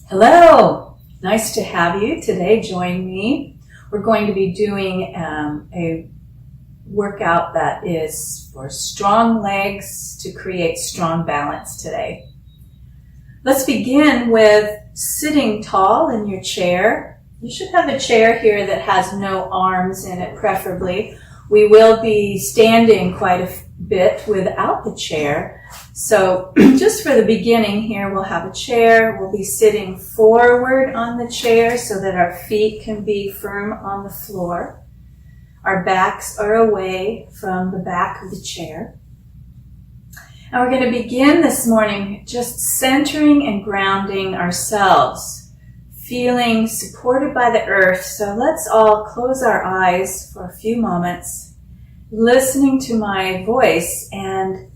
Hello, nice to have you today. Join me. We're going to be doing a workout that is for strong legs to create strong balance today. Let's begin with sitting tall in your chair. You should have a chair here that has no arms in it, preferably. We will be standing quite a bit without the chair. So just for the beginning here, we'll have a chair. We'll be sitting forward on the chair so that our feet can be firm on the floor. Our backs are away from the back of the chair. And we're going to begin this morning just centering and grounding ourselves, feeling supported by the earth. So let's all close our eyes for a few moments, listening to my voice and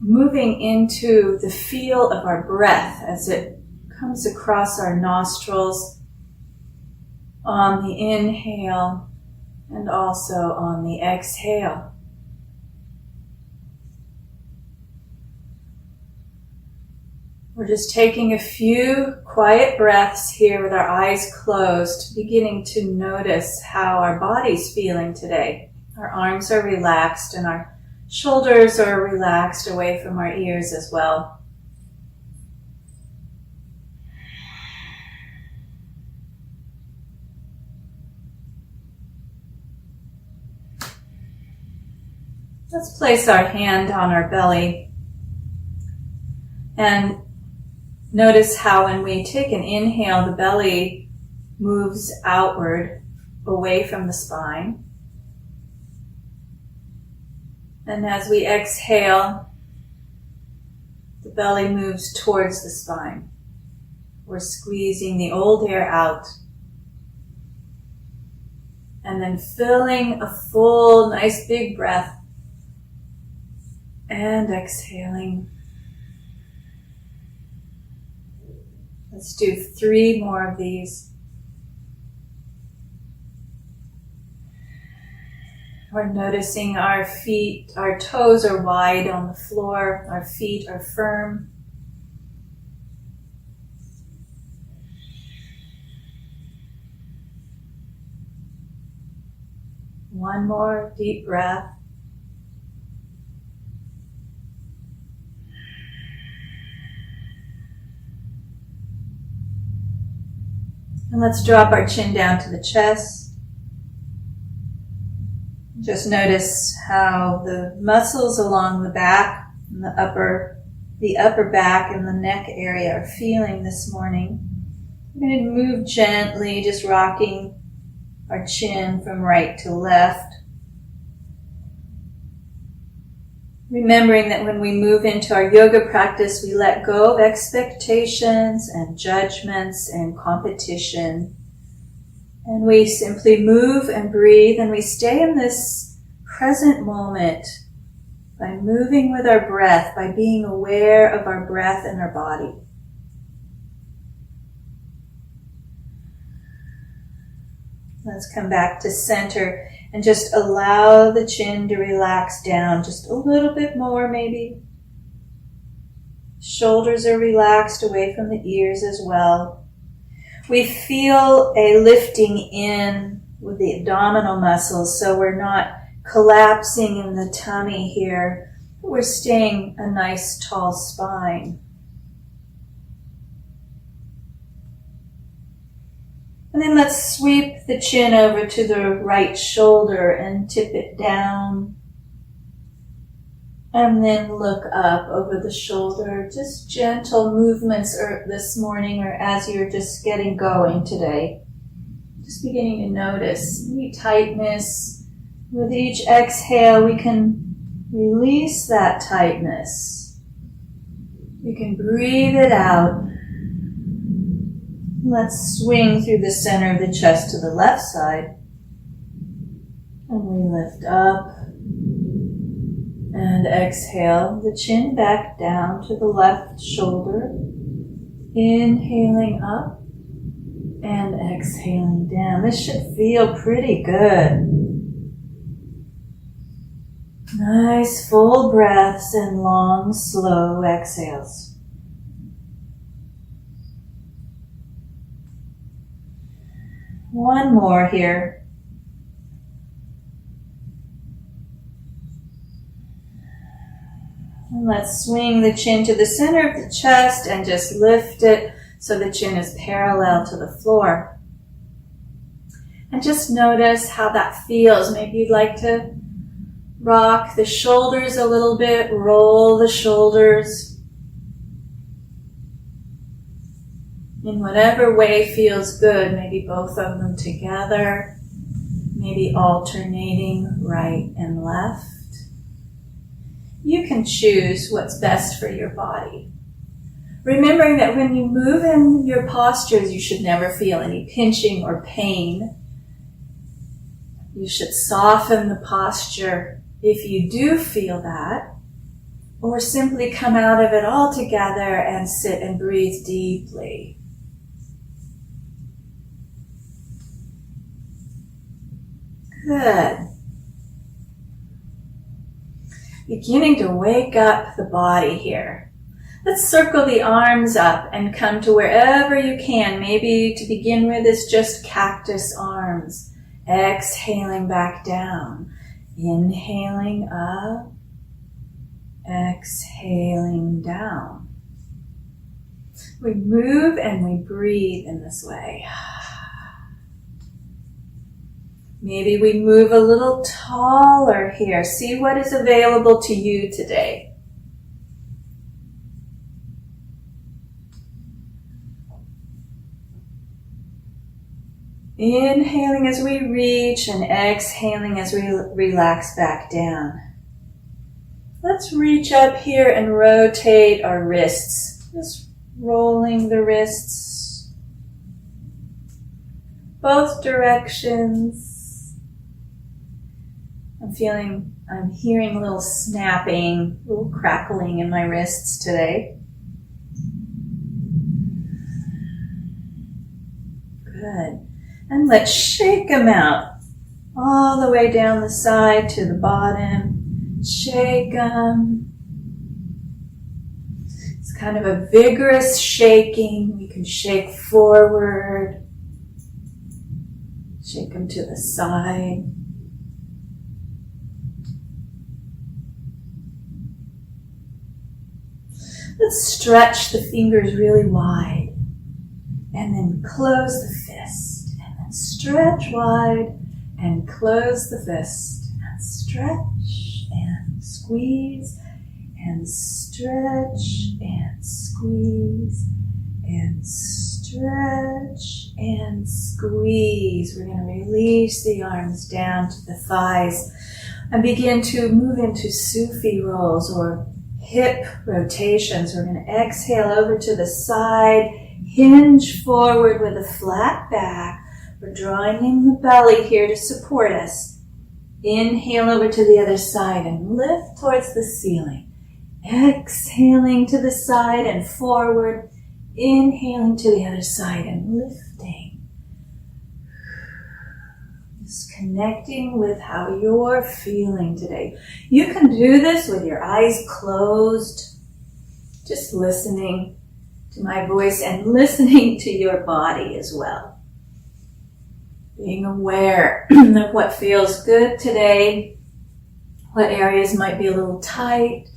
moving into the feel of our breath as it comes across our nostrils on the inhale and also on the exhale. We're just taking a few quiet breaths here with our eyes closed, beginning to notice how our body's feeling today. Our arms are relaxed and our shoulders are relaxed away from our ears as well. Let's place our hand on our belly and notice how when we take an inhale, the belly moves outward away from the spine. And as we exhale, the belly moves towards the spine. We're squeezing the old air out. And then filling a full, nice big breath. And exhaling. Let's do 3 more of these. We're noticing our feet, our toes are wide on the floor, our feet are firm. One more deep breath. And let's drop our chin down to the chest. Just notice how the muscles along the back and the upper back and the neck area are feeling this morning. We're going to move gently, just rocking our chin from right to left. Remembering that when we move into our yoga practice, we let go of expectations and judgments and competition. And we simply move and breathe, and we stay in this present moment by moving with our breath, by being aware of our breath and our body. Let's come back to center and just allow the chin to relax down just a little bit more maybe. Shoulders are relaxed away from the ears as well. We feel a lifting in with the abdominal muscles, so we're not collapsing in the tummy here. We're staying a nice tall spine. And then let's sweep the chin over to the right shoulder and tip it down. And then look up over the shoulder. Just gentle movements this morning or as you're just getting going today. Just beginning to notice any tightness. With each exhale, we can release that tightness. We can breathe it out. Let's swing through the center of the chest to the left side. And we lift up. And exhale, the chin back down to the left shoulder. Inhaling up and exhaling down. This should feel pretty good. Nice full breaths and long, slow exhales. One more here. And let's swing the chin to the center of the chest and just lift it so the chin is parallel to the floor. And just notice how that feels. Maybe you'd like to rock the shoulders a little bit, roll the shoulders. In whatever way feels good, maybe both of them together, maybe alternating right and left. You can choose what's best for your body. Remembering that when you move in your postures, you should never feel any pinching or pain. You should soften the posture if you do feel that, or simply come out of it altogether and sit and breathe deeply. Good. Beginning to wake up the body here. Let's circle the arms up and come to wherever you can. Maybe to begin with is just cactus arms. Exhaling back down. Inhaling up. Exhaling down. We move and we breathe in this way. Maybe we move a little taller here. See what is available to you today. Inhaling as we reach and exhaling as we relax back down. Let's reach up here and rotate our wrists. Just rolling the wrists both directions. I'm hearing a little snapping, a little crackling in my wrists today. Good. And let's shake them out all the way down the side to the bottom. Shake them. It's kind of a vigorous shaking. You can shake forward. Shake them to the side. Let's stretch the fingers really wide and then close the fist and then stretch wide and close the fist and stretch and squeeze and stretch and squeeze and stretch and squeeze. We're going to release the arms down to the thighs and begin to move into Sufi rolls or hip rotations. We're going to exhale over to the side, hinge forward with a flat back. We're drawing in the belly here to support us. Inhale over to the other side and lift towards the ceiling. Exhaling to the side and forward. Inhaling to the other side and lifting. Just connecting with how you're feeling today. You can do this with your eyes closed, just listening to my voice and listening to your body as well. Being aware of what feels good today, what areas might be a little tight.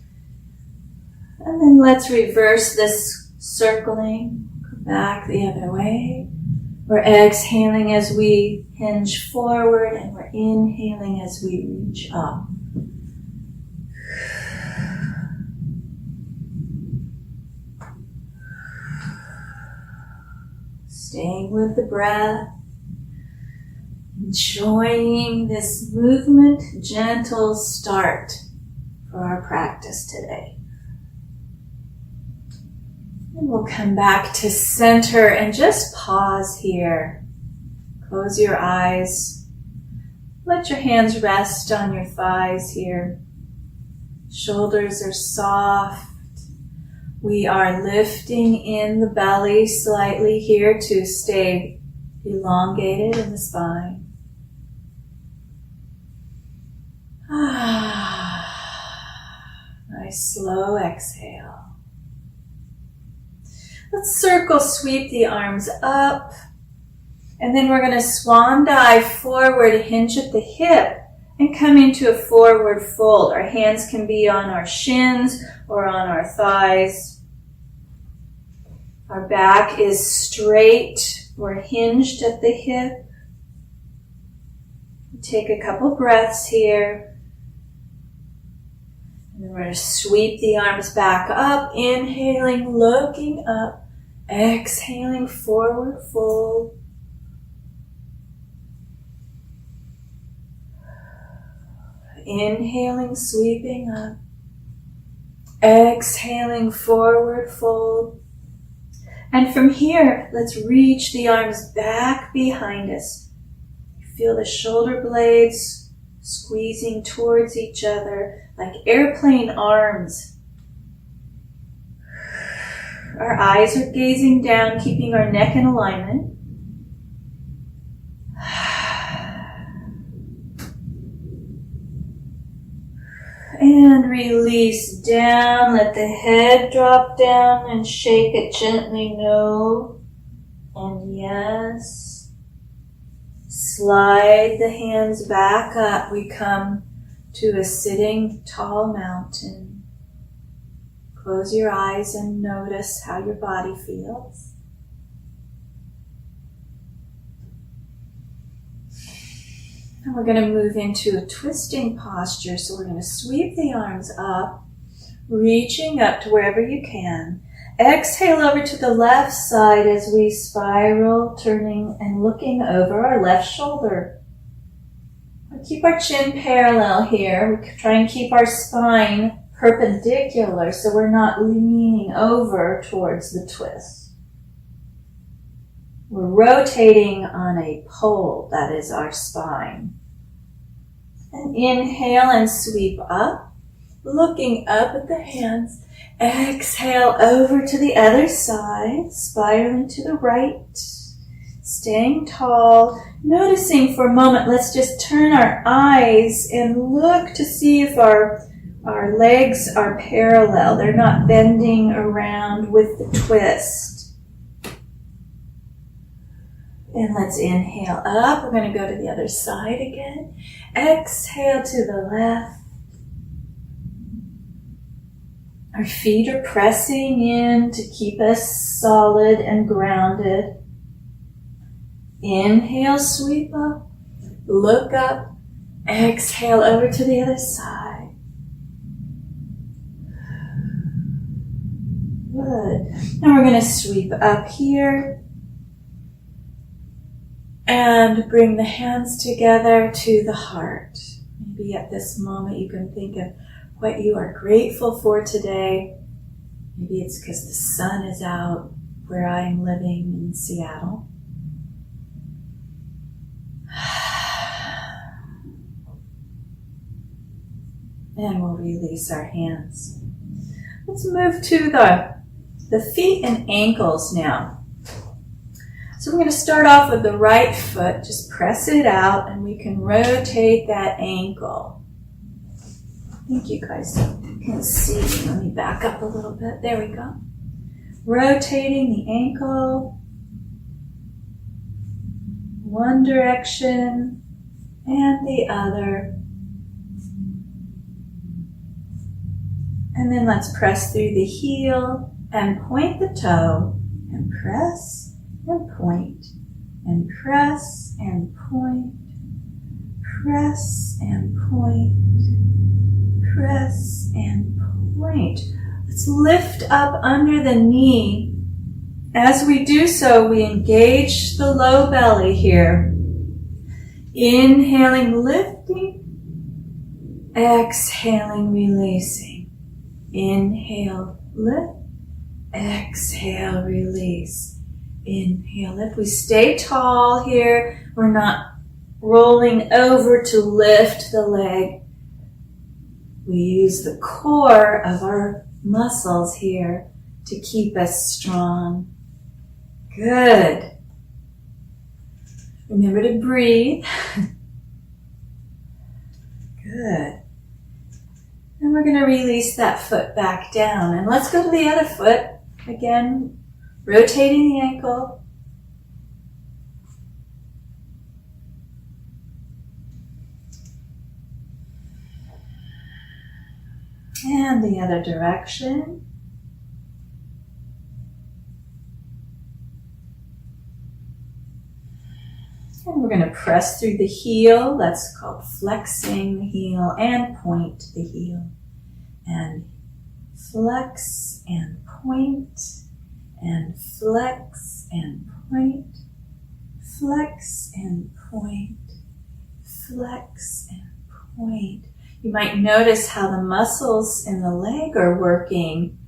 And then let's reverse this circling, come back the other way. We're exhaling as we hinge forward and we're inhaling as we reach up. Staying with the breath, enjoying this movement, gentle start for our practice today. And we'll come back to center and just pause here. Close your eyes. Let your hands rest on your thighs here. Shoulders are soft. We are lifting in the belly slightly here to stay elongated in the spine. Nice slow exhale. Let's circle sweep the arms up. And then we're going to swan dive forward, hinge at the hip, and come into a forward fold. Our hands can be on our shins or on our thighs. Our back is straight. We're hinged at the hip. Take a couple breaths here. And then we're going to sweep the arms back up, inhaling, looking up, exhaling, forward fold. Inhaling, sweeping up, exhaling, forward fold. And from here, let's reach the arms back behind us. Feel the shoulder blades squeezing towards each other like airplane arms. Our eyes are gazing down, keeping our neck in alignment. And release down. Let the head drop down and shake it gently. No and yes. Slide the hands back up. We come to a sitting tall mountain. Close your eyes and notice how your body feels. And we're going to move into a twisting posture. So we're going to sweep the arms up, reaching up to wherever you can. Exhale over to the left side as we spiral, turning and looking over our left shoulder. We'll keep our chin parallel here. We try and keep our spine perpendicular so we're not leaning over towards the twist. We're rotating on a pole, that is our spine. And inhale and sweep up, looking up at the hands. Exhale over to the other side, spiraling to the right, staying tall. Noticing for a moment, let's just turn our eyes and look to see if our legs are parallel. They're not bending around with the twist. And let's inhale up. We're going to go to the other side again. Exhale to the left. Our feet are pressing in to keep us solid and grounded. Inhale, sweep up. Look up. Exhale over to the other side. Good. Now we're going to sweep up here. And bring the hands together to the heart. Maybe at this moment you can think of what you are grateful for today. Maybe it's because the sun is out where I'm living in Seattle. And we'll release our hands. Let's move to the feet and ankles now. So we're going to start off with the right foot. Just press it out and we can rotate that ankle. I think you guys can see. Let me back up a little bit. There we go. Rotating the ankle. One direction and the other. And then let's press through the heel and point the toe and press. And point, and press, and point, press, and point, press, and point. Let's lift up under the knee. As we do so, we engage the low belly here. Inhaling, lifting, exhaling, releasing. Inhale, lift, exhale, release. Inhale, lift. We stay tall here. We're not rolling over to lift the leg. We use the core of our muscles here to keep us strong. Good. Remember to breathe. Good. And we're going to release that foot back down. And let's go to the other foot. Again, rotating the ankle. And the other direction. And we're going to press through the heel. That's called flexing the heel, and point the heel. And flex and point, and flex and point, flex and point, flex and point. You might notice how the muscles in the leg are working.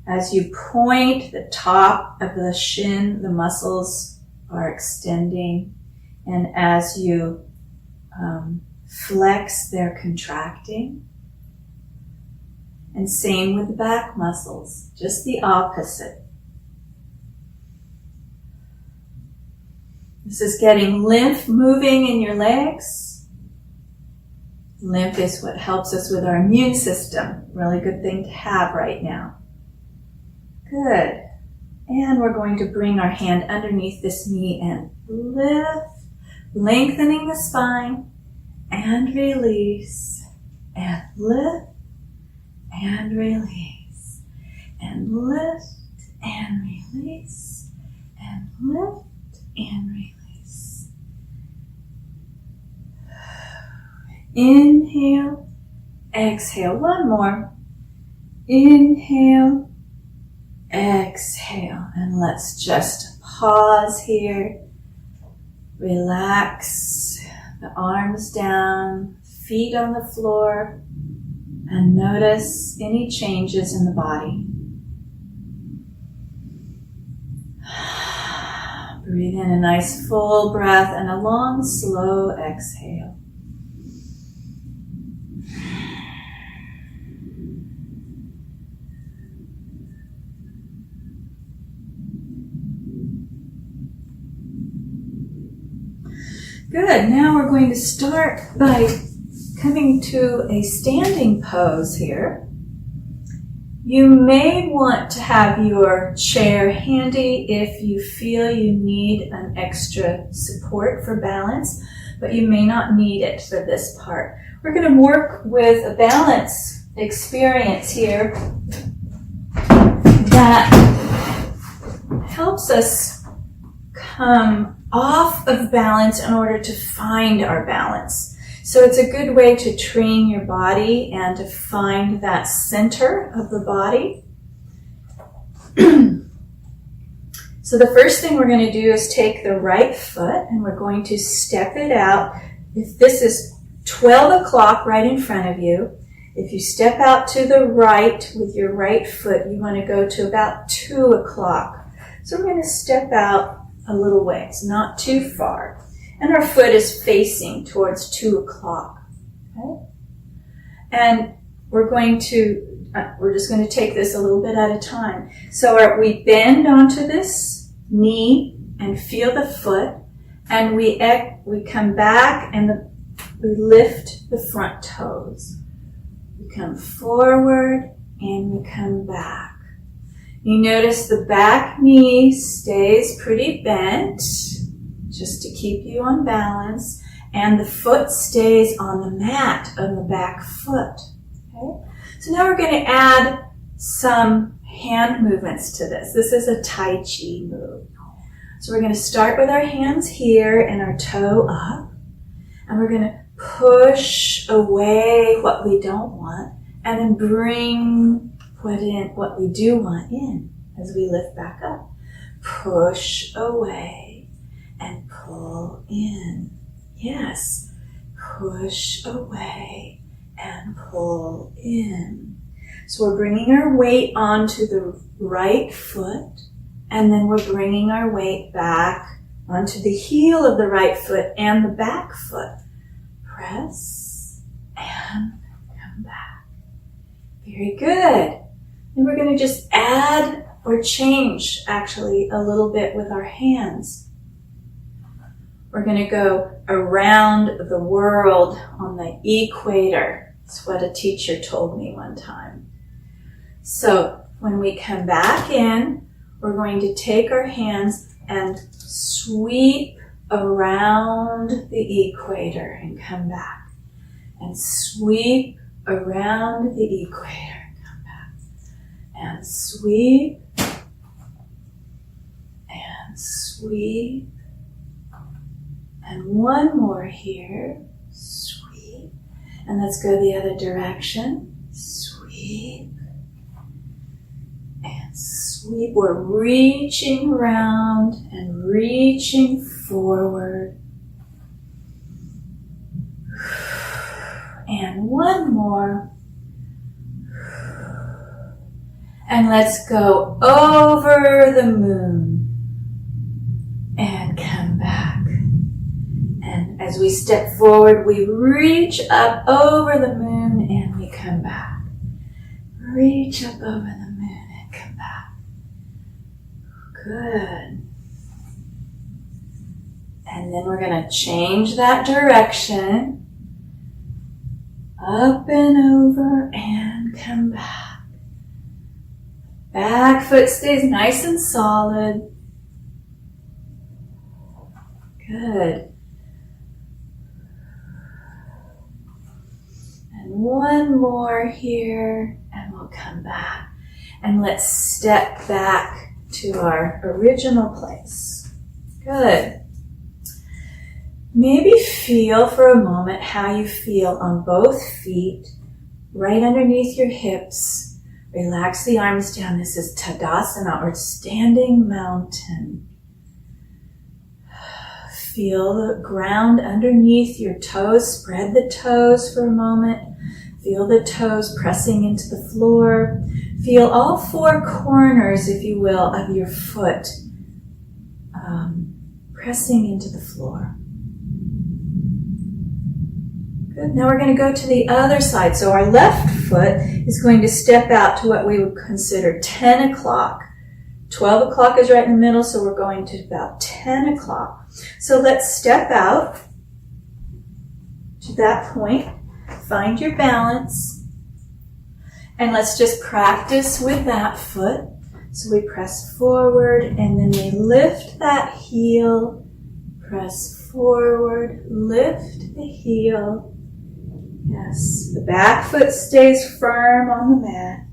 As you point the top of the shin, the muscles are extending. And as you flex, they're contracting. And same with the back muscles, just the opposite. This is getting lymph moving in your legs. Lymph is what helps us with our immune system. Really good thing to have right now. Good. And we're going to bring our hand underneath this knee and lift, lengthening the spine, and release, and lift, and release, and lift, and release, and lift, and release. Inhale, exhale. One more. Inhale, exhale. And let's just pause here. Relax the arms down, feet on the floor, and notice any changes in the body. Breathe in a nice full breath and a long, slow exhale. Good. Now we're going to start by coming to a standing pose here. You may want to have your chair handy if you feel you need an extra support for balance, but you may not need it for this part. We're going to work with a balance experience here that helps us come off of balance in order to find our balance. So it's a good way to train your body and to find that center of the body. So the first thing we're going to do is take the right foot and we're going to step it out. If this is 12 o'clock right in front of you, if you step out to the right with your right foot, you want to go to about 2 o'clock. So we're going to step out a little ways, not too far. And our foot is facing towards 2 o'clock. Okay? And we're just going to take this a little bit at a time. So we bend onto this knee and feel the foot, and we come back and we lift the front toes. We come forward and we come back. You notice the back knee stays pretty bent, just to keep you on balance, and the foot stays on the mat on the back foot. Okay? So now we're going to add some hand movements to this. This is a Tai Chi move. So we're going to start with our hands here and our toe up, and we're going to push away what we don't want, and then bring what we do want in as we lift back up. Push away and pull in. Yes. Push away and pull in. So we're bringing our weight onto the right foot, and then we're bringing our weight back onto the heel of the right foot and the back foot. Press and come back. Very good. And we're going to just add or change actually a little bit with our hands. We're going to go around the world on the equator. It's what a teacher told me one time. So when we come back in, we're going to take our hands and sweep around the equator and come back. And sweep around the equator and come back. And sweep. And sweep. And one more here. Sweep. And let's go the other direction. Sweep. And sweep. We're reaching around and reaching forward. And one more. And let's go over the moon and come back. And as we step forward, we reach up over the moon and we come back. Reach up over the moon and come back. Good. And then we're going to change that direction. Up and over and come back. Back foot stays nice and solid. Good. And one more here, and we'll come back. And let's step back to our original place. Good. Maybe feel for a moment how you feel on both feet, right underneath your hips. Relax the arms down. This is Tadasana, or standing mountain. Feel the ground underneath your toes. Spread the toes for a moment. Feel the toes pressing into the floor. Feel all four corners, if you will, of your foot pressing into the floor. Good. Now we're going to go to the other side. So our left foot is going to step out to what we would consider 10 o'clock. 12 o'clock is right in the middle, so we're going to about 10 o'clock. So let's step out to that point. Find your balance. And let's just practice with that foot. So we press forward and then we lift that heel. Press forward, lift the heel. Yes, the back foot stays firm on the mat.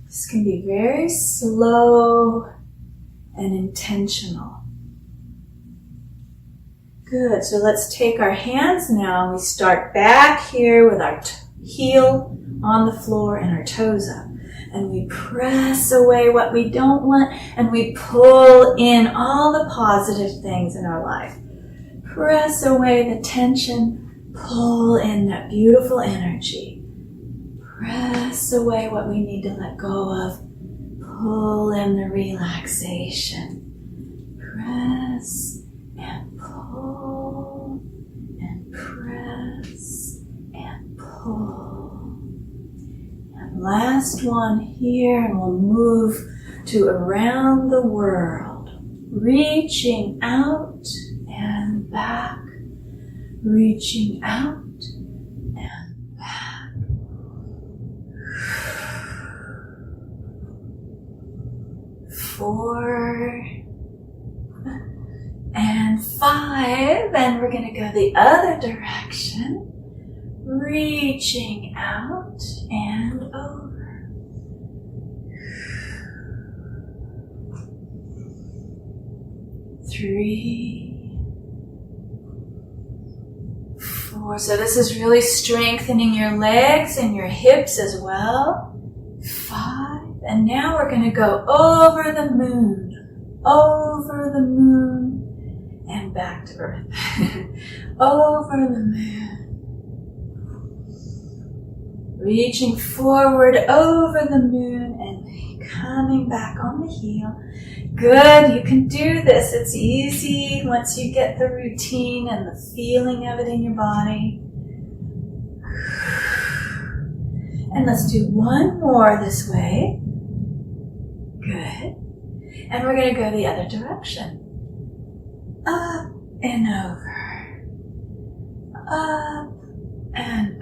This can be very slow and intentional. Good, so let's take our hands now. We start back here with our heel on the floor and our toes up. And we press away what we don't want, and we pull in all the positive things in our life. Press away the tension. Pull in that beautiful energy. Press away what we need to let go of. Pull in the relaxation. Press and pull and press and pull. And last one here, and we'll move to around the world. Reaching out and back. Reaching out and back. 4 and 5, and we're going to go the other direction. Reaching out and over. 3, 4. So this is really strengthening your legs and your hips as well. 5. And now we're going to go over the moon, and back to earth. Over the moon. Reaching forward over the moon and coming back on the heel. Good, you can do this. It's easy once you get the routine and the feeling of it in your body. And let's do one more this way. Good. And we're going to go the other direction. Up and over. Up and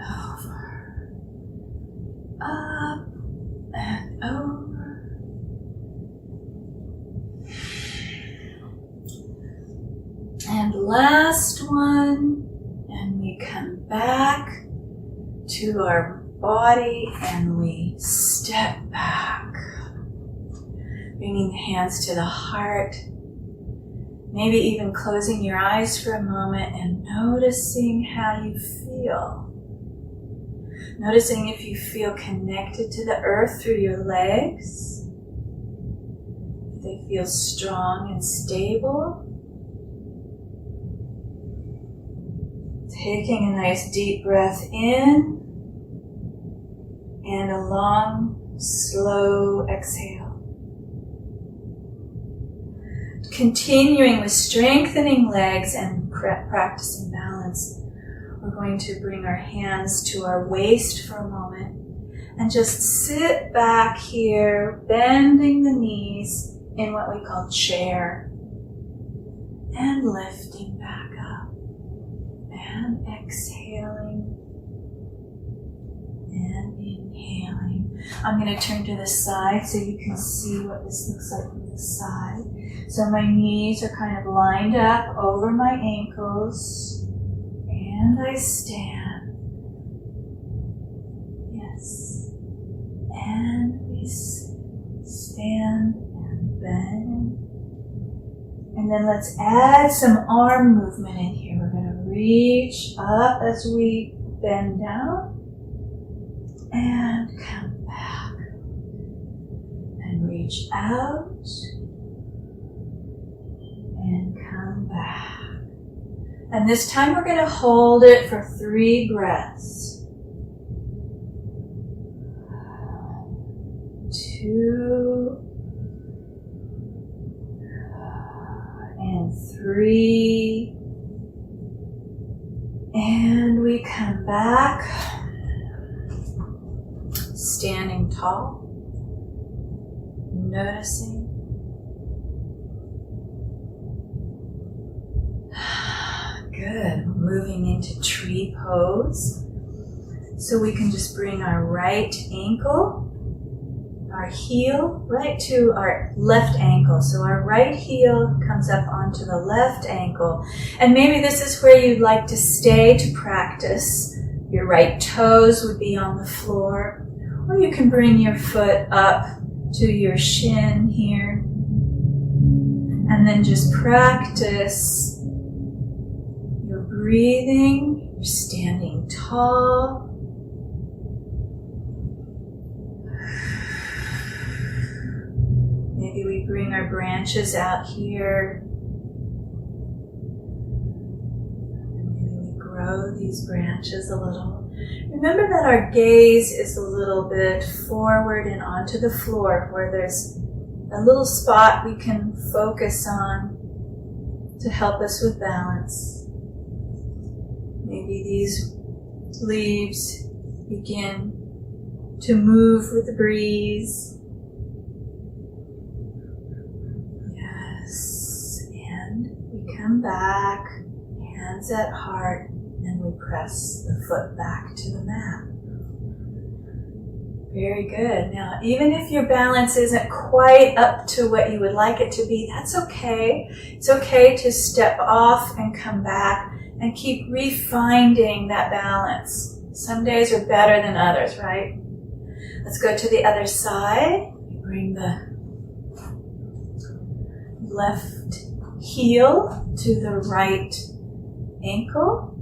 last one. And we come back to our body and we step back. Bringing the hands to the heart. Maybe even closing your eyes for a moment and noticing how you feel. Noticing if you feel connected to the earth through your legs. If they feel strong and stable. Taking a nice deep breath in and a long, slow exhale. Continuing with strengthening legs and practicing balance, we're going to bring our hands to our waist for a moment and just sit back here, bending the knees in what we call chair and lifting back up and exhaling and inhaling. I'm going to turn to the side so you can see what this looks like from the side. So my knees are kind of lined up over my ankles and I stand. Yes. And we stand and bend. And then let's add some arm movement in here. We're going to reach up as we bend down and come back. And reach out. And come back. And this time we're going to hold it for 3 breaths. 2 and 3. And we come back, standing tall, noticing. Good. Moving into tree pose. So we can just bring our right ankle, our heel, right to our left ankle. So our right heel comes up onto the left ankle. And maybe this is where you'd like to stay to practice. Your right toes would be on the floor. Or you can bring your foot up to your shin here. And then just practice breathing, you're standing tall. Maybe we bring our branches out here. And maybe we grow these branches a little. Remember that our gaze is a little bit forward and onto the floor where there's a little spot we can focus on to help us with balance. Maybe these leaves begin to move with the breeze. Yes, and we come back, hands at heart, and we press the foot back to the mat. Very good. Now, even if your balance isn't quite up to what you would like it to be, that's okay. It's okay to step off and come back and keep refining that balance. Some days are better than others, right? Let's go to the other side. Bring the left heel to the right ankle.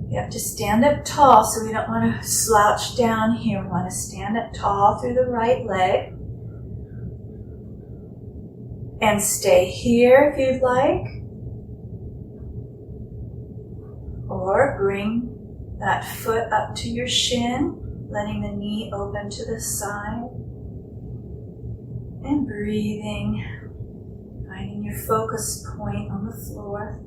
We have to stand up tall, so we don't want to slouch down here. We want to stand up tall through the right leg. And stay here if you'd like. Or bring that foot up to your shin, letting the knee open to the side. And breathing, finding your focus point on the floor.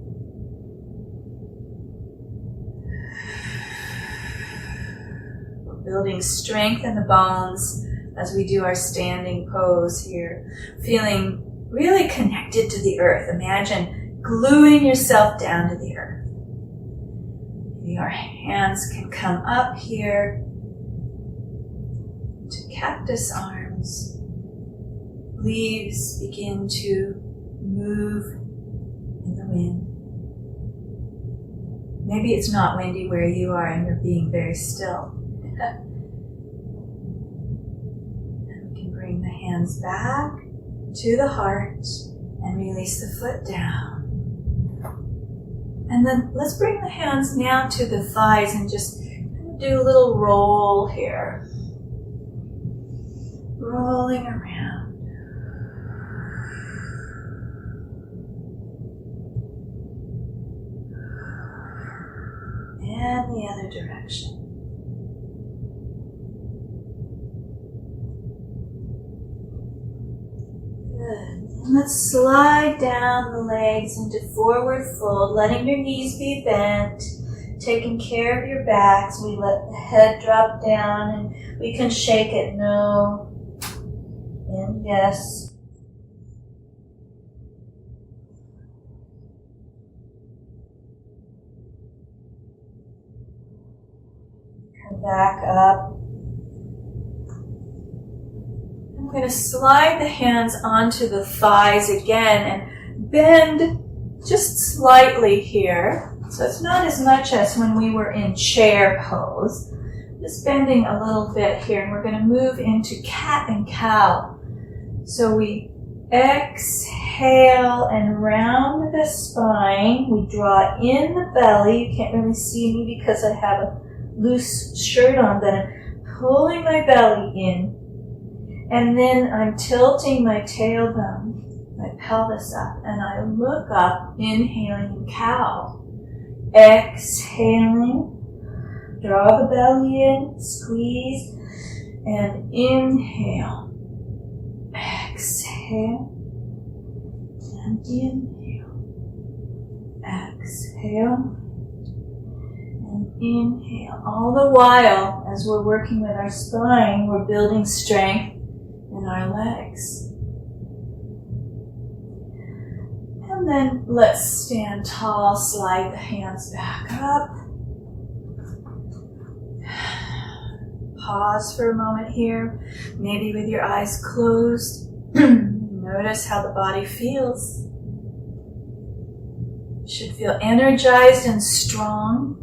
We're building strength in the bones as we do our standing pose here. Feeling really connected to the earth. Imagine gluing yourself down to the earth. Your hands can come up here to cactus arms. Leaves begin to move in the wind. Maybe it's not windy where you are and you're being very still. And we can bring the hands back to the heart and release the foot down. And then let's bring the hands now to the thighs and just do a little roll here. Rolling around. And the other direction. Good. And let's slide down the legs into forward fold, letting your knees be bent, taking care of your backs. We let the head drop down and we can shake it no and yes. Come back up. I'm going to slide the hands onto the thighs again and bend just slightly here. So it's not as much as when we were in chair pose. Just bending a little bit here, and we're going to move into cat and cow. So we exhale and round the spine. We draw in the belly. You can't really see me because I have a loose shirt on, but I'm pulling my belly in. And then I'm tilting my tailbone, my pelvis up, and I look up, inhaling in cow. Exhaling, draw the belly in, squeeze, and inhale. Exhale, and inhale. Exhale, and inhale. All the while, as we're working with our spine, we're building strength in our legs. And then let's stand tall, slide the hands back up. Pause for a moment here, maybe with your eyes closed. Notice how the body feels. You should feel energized and strong.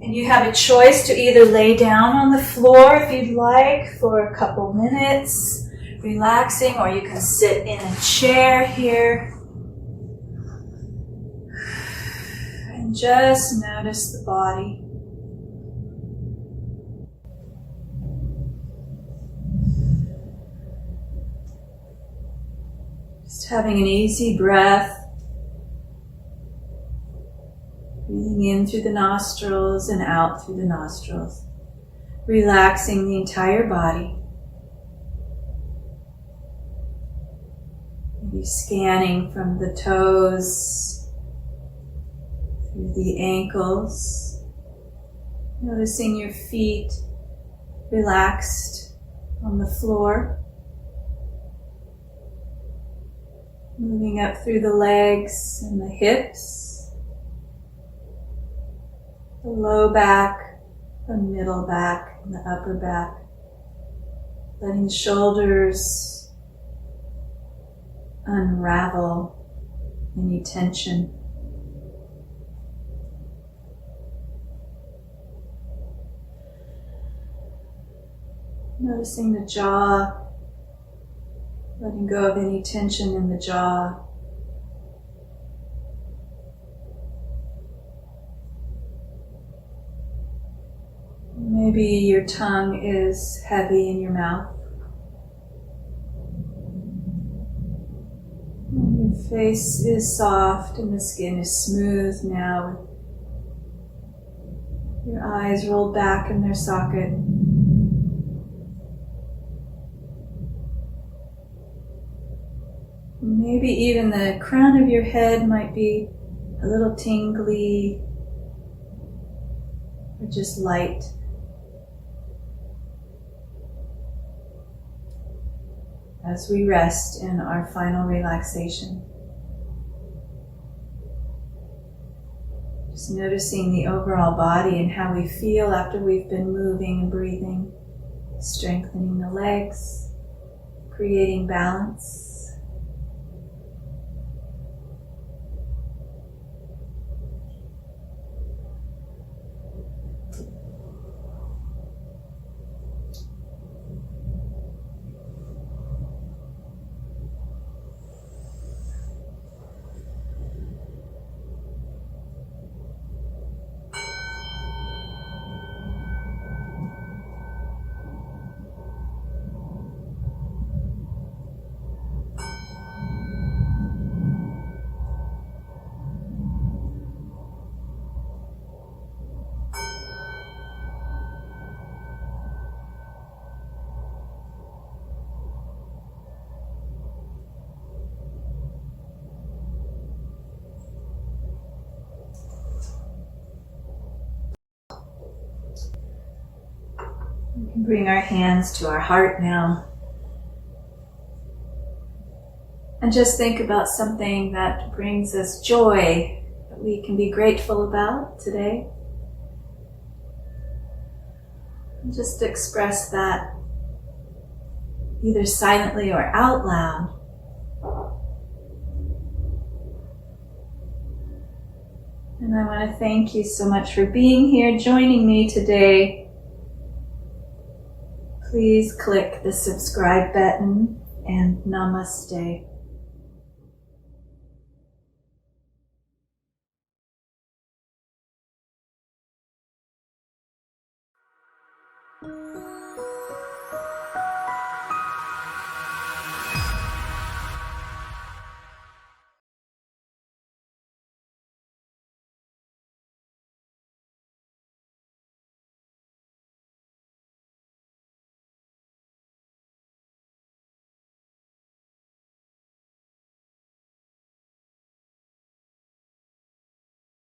And you have a choice to either lay down on the floor if you'd like for a couple minutes, relaxing, or you can sit in a chair here and just notice the body. Just having an easy breath, breathing in through the nostrils and out through the nostrils, relaxing the entire body. Maybe scanning from the toes through the ankles, noticing your feet relaxed on the floor. Moving up through the legs and the hips, the low back, the middle back, and the upper back. Letting the shoulders unravel any tension. Noticing the jaw. Letting go of any tension in the jaw. Maybe your tongue is heavy in your mouth. And your face is soft and the skin is smooth now. Your eyes rolled back in their socket. Maybe even the crown of your head might be a little tingly or just light. As we rest in our final relaxation. Just noticing the overall body and how we feel after we've been moving and breathing, strengthening the legs, creating balance. We can bring our hands to our heart now. And just think about something that brings us joy, that we can be grateful about today. And just express that either silently or out loud. And I want to thank you so much for being here, joining me today. Please click the subscribe button and namaste.